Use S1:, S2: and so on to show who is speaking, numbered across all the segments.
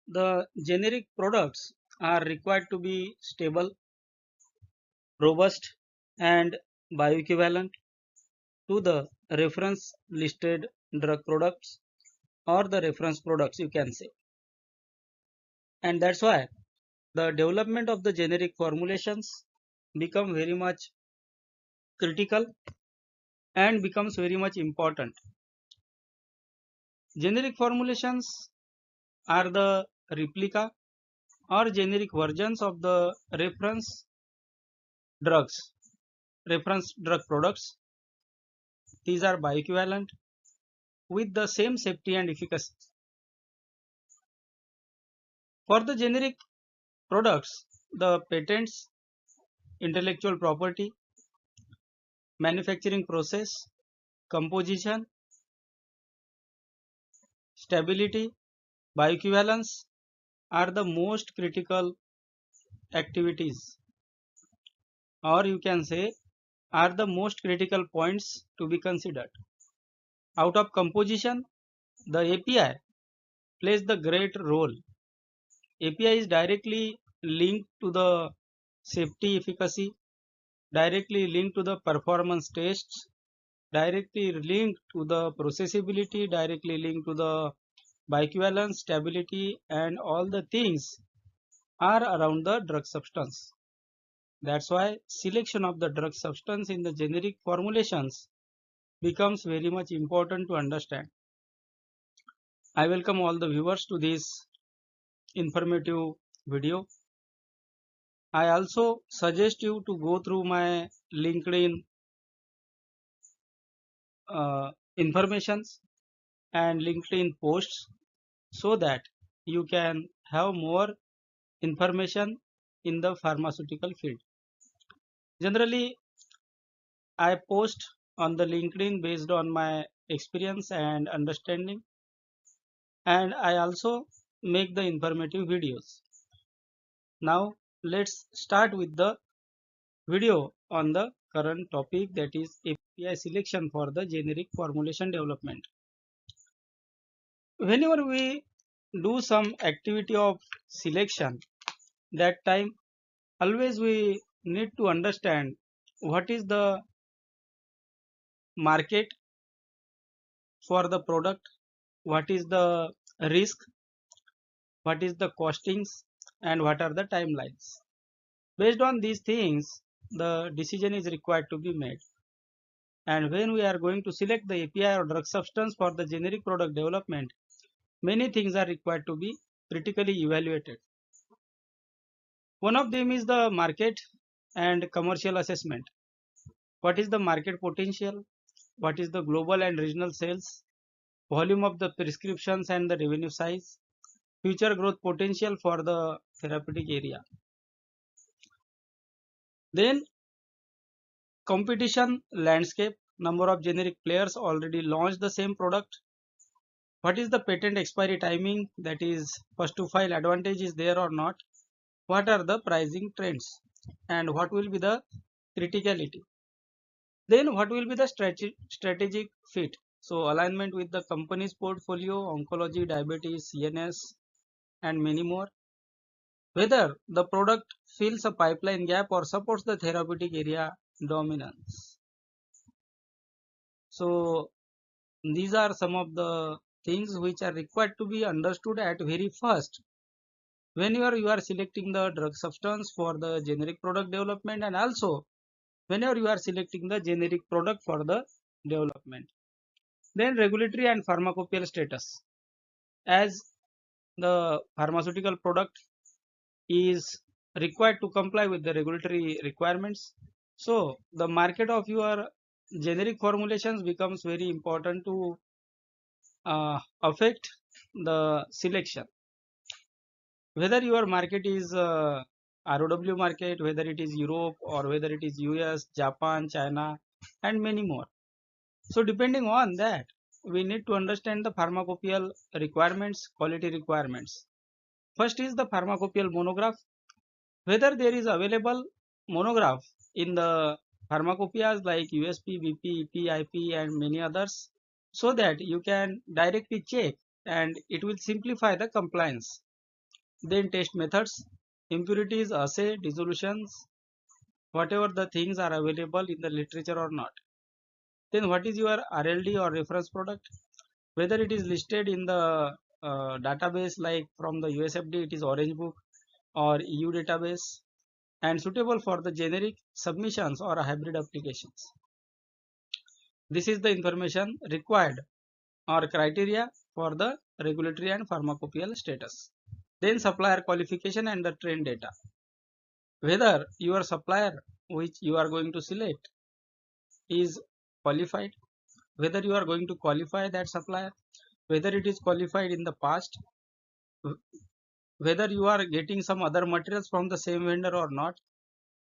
S1: the generic products are required to be stable, robust, and bioequivalent to the reference listed drug products or the reference products, you can say. And that's why the development of the generic formulations become very much critical and becomes very much important. Generic formulations are the replica or generic versions of the drugs, reference drug products. These are bioequivalent with the same safety and efficacy. For the generic products, the patents, intellectual property, manufacturing process, composition, stability, bioequivalence are the most critical activities, or you can say are the most critical points to be considered. Out of composition, the API plays the great role. API is directly linked to the safety efficacy, directly linked to the performance tests, directly linked to the processability, directly linked to the bioequivalence, stability, and all the things are around the drug substance. That's why selection of the drug substance in the generic formulations becomes very much important to understand. I welcome all the viewers to this informative video. I also suggest you to go through my LinkedIn informations and LinkedIn posts so that you can have more information in the pharmaceutical field. Generally, I post on the LinkedIn based on my experience and understanding, and I also make the informative videos. Now, let's start with the video on the current topic, that is API selection for the generic formulation development. Whenever we do some activity of selection, that time always we need to understand what is the market for the product, what is the risk, what is the costings, and what are the timelines. Based on these things, the decision is required to be made. And when we are going to select the API or drug substance for the generic product development, many things are required to be critically evaluated. One of them is the market and commercial assessment. What is the market potential? What is the global and regional sales? Volume of the prescriptions and the revenue size? Future growth potential for the therapeutic area. Then competition landscape. Number of generic players already launched the same product. What is the patent expiry timing, that is first to file advantage is there or not? What are the pricing trends and what will be the criticality? Then what will be the strategic fit? So alignment with the company's portfolio, oncology, diabetes, CNS, and many more. Whether the product fills a pipeline gap or supports the therapeutic area dominance. So these are some of the things which are required to be understood at very first whenever you are selecting the drug substance for the generic product development, and also whenever you are selecting the generic product for the development. Then regulatory and pharmacopoeial status. As the pharmaceutical product is required to comply with the regulatory requirements, so the market of your generic formulations becomes very important to affect the selection. Whether your market is ROW market, whether it is Europe or whether it is US, Japan, China, and many more. So depending on that, we need to understand the pharmacopoeial requirements, quality requirements. First is the pharmacopoeial monograph. Whether there is available monograph in the pharmacopoeias like USP, BP, EP, IP, and many others, so that you can directly check and it will simplify the compliance. Then test methods, impurities, assay, dissolutions, whatever the things are available in the literature or not. Then what is your RLD or reference product? Whether it is listed in the database like from the USFD, it is Orange Book or EU database, and suitable for the generic submissions or hybrid applications. This is the information required or criteria for the regulatory and pharmacopoeial status. Then supplier qualification and the trend data. Whether your supplier which you are going to select is qualified, whether you are going to qualify that supplier, whether it is qualified in the past, whether you are getting some other materials from the same vendor or not,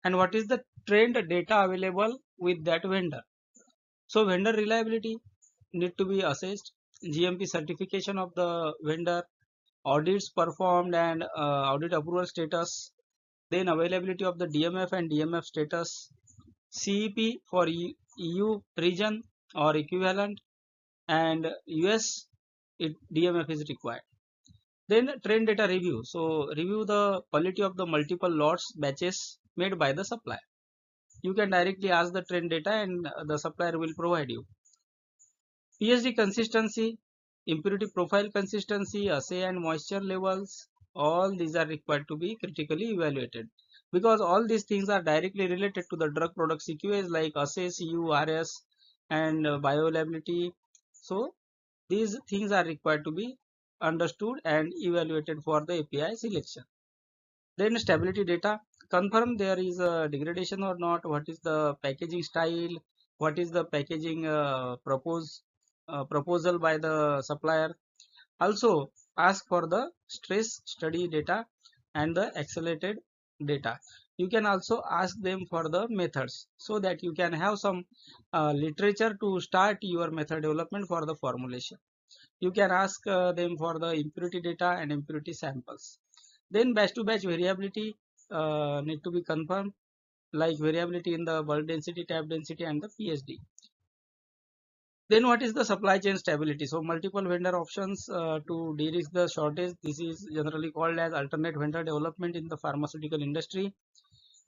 S1: and what is the trend data available with that vendor. So vendor reliability need to be assessed, GMP certification of the vendor, audits performed and audit approval status, then availability of the DMF and DMF status, CEP for EU region or equivalent, and US DMF is required. Then trend data review. So review the quality of the multiple lots batches made by the supplier. You can directly ask the trend data and the supplier will provide you. PSD consistency, impurity profile consistency, assay and moisture levels, all these are required to be critically evaluated, because all these things are directly related to the drug product CQAs like assay, CU, RS and bioavailability. So these things are required to be understood and evaluated for the API selection. Then stability data, confirm there is a degradation or not, what is the packaging style, what is the packaging proposal by the supplier. Also ask for the stress study data and the accelerated data. You can also ask them for the methods so that you can have some literature to start your method development for the formulation. You can ask them for the impurity data and impurity samples. Then batch to batch variability need to be confirmed, like variability in the bulk density, tab density and the PSD. Then what is the supply chain stability? So multiple vendor options to de-risk the shortage. This is generally called as alternate vendor development in the pharmaceutical industry.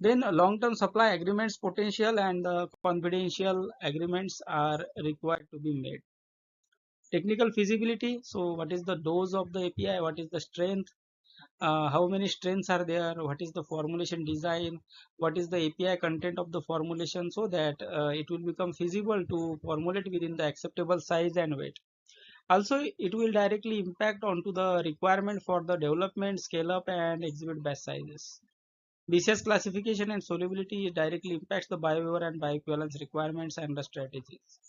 S1: Then long-term supply agreements potential and confidential agreements are required to be made. Technical feasibility. So what is the dose of the API? What is the strength? How many strengths are there, what is the formulation design, what is the API content of the formulation, so that it will become feasible to formulate within the acceptable size and weight. Also it will directly impact onto the requirement for the development, scale up and exhibit batch sizes. BCS classification and solubility directly impacts the bioequivalence and bioequivalence requirements and the strategies.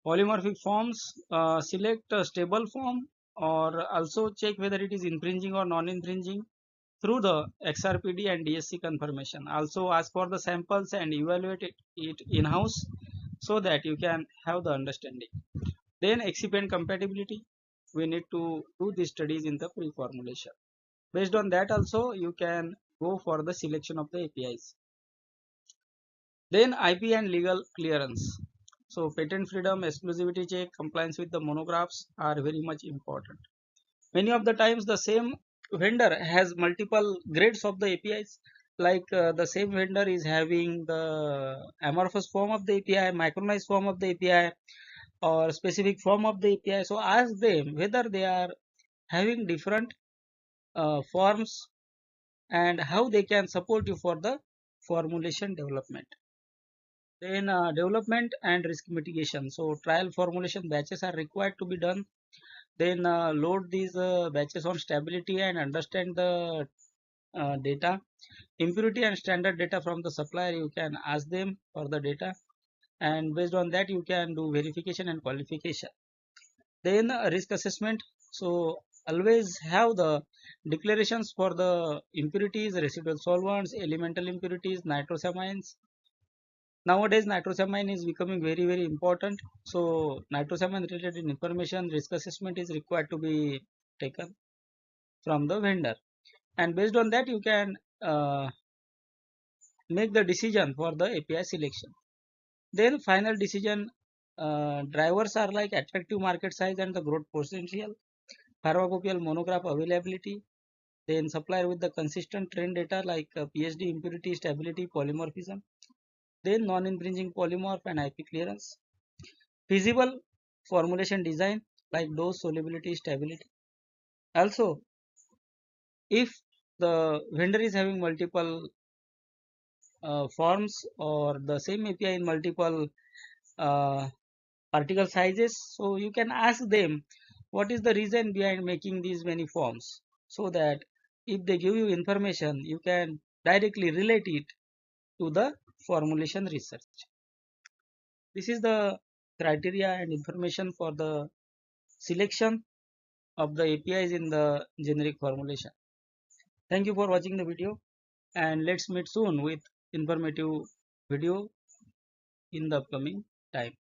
S1: Polymorphic forms, select a stable form or also check whether it is infringing or non-infringing through the XRPD and DSC confirmation. Also ask for the samples and evaluate it in-house so that you can have the understanding. Then excipient compatibility, we need to do these studies in the pre-formulation. Based on that also you can go for the selection of the APIs. Then IP and legal clearance. So patent freedom, exclusivity check, compliance with the monographs are very much important. Many of the times the same vendor has multiple grades of the APIs, like the same vendor is having the amorphous form of the API, micronized form of the API or specific form of the API. So ask them whether they are having different forms and how they can support you for the formulation development. Then development and risk mitigation. So trial formulation batches are required to be done. Then load these batches on stability and understand the data. Impurity and standard data from the supplier, you can ask them for the data, and based on that you can do verification and qualification. Then risk assessment. So always have the declarations for the impurities, residual solvents, elemental impurities, nitrosamines. Nowadays nitrosamine is becoming very important. So nitrosamine related information, risk assessment is required to be taken from the vendor, and based on that you can make the decision for the API selection. Then final decision drivers are like attractive market size and the growth potential, pharmacopoeial monograph availability, then supplier with the consistent trend data like PSD, impurity, stability, polymorphism, then non-infringing polymorph and IP clearance, feasible formulation design like dose, solubility, stability. Also, if the vendor is having multiple forms or the same API in multiple uh, particle sizes, so you can ask them what is the reason behind making these many forms, so that if they give you information you can directly relate it to the formulation research. This is the criteria and information for the selection of the APIs in the generic formulation. Thank you for watching the video, and let's meet soon with informative video in the upcoming time.